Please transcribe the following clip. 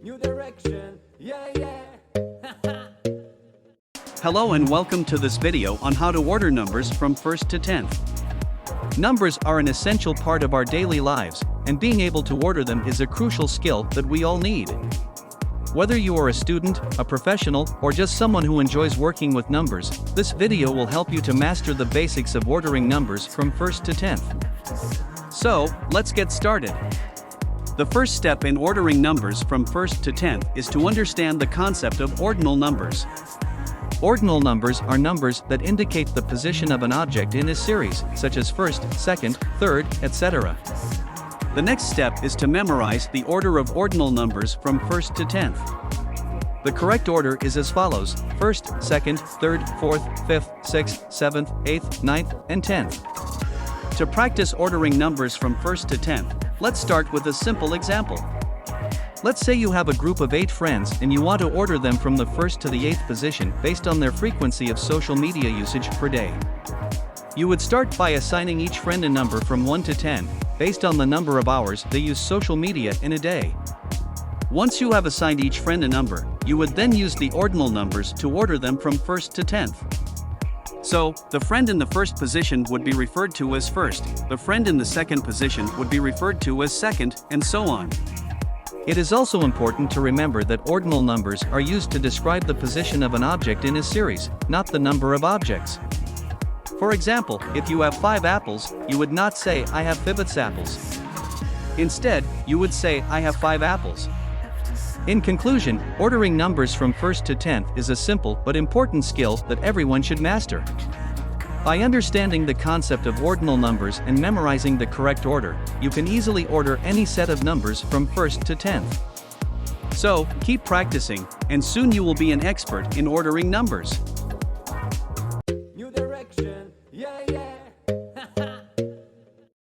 New direction, yeah, yeah. Hello and welcome to this video on how to order numbers from 1st to 10th. Numbers are an essential part of our daily lives, and being able to order them is a crucial skill that we all need. Whether you are a student, a professional, or just someone who enjoys working with numbers, this video will help you to master the basics of ordering numbers from 1st to 10th. So, let's get started. The first step in ordering numbers from 1st to 10th is to understand the concept of ordinal numbers. Ordinal numbers are numbers that indicate the position of an object in a series, such as first, second, third, etc. The next step is to memorize the order of ordinal numbers from 1st to 10th. The correct order is as follows: 1st, 2nd, 3rd, 4th, 5th, 6th, 7th, 8th, 9th, and 10th. To practice ordering numbers from 1st to 10th, let's start with a simple example. Let's say you have a group of 8 friends and you want to order them from the 1st to the 8th position based on their frequency of social media usage per day. You would start by assigning each friend a number from 1 to 10, based on the number of hours they use social media in a day. Once you have assigned each friend a number, you would then use the ordinal numbers to order them from 1st to 10th. So, the friend in the first position would be referred to as first, the friend in the second position would be referred to as second, and so on. It is also important to remember that ordinal numbers are used to describe the position of an object in a series, not the number of objects. For example, if you have 5 apples, you would not say "I have 5 apples." Instead, you would say "I have 5 apples." In conclusion, ordering numbers from 1st to 10th is a simple but important skill that everyone should master. By understanding the concept of ordinal numbers and memorizing the correct order, you can easily order any set of numbers from 1st to 10th. So, keep practicing, and soon you will be an expert in ordering numbers. New direction, yeah, yeah.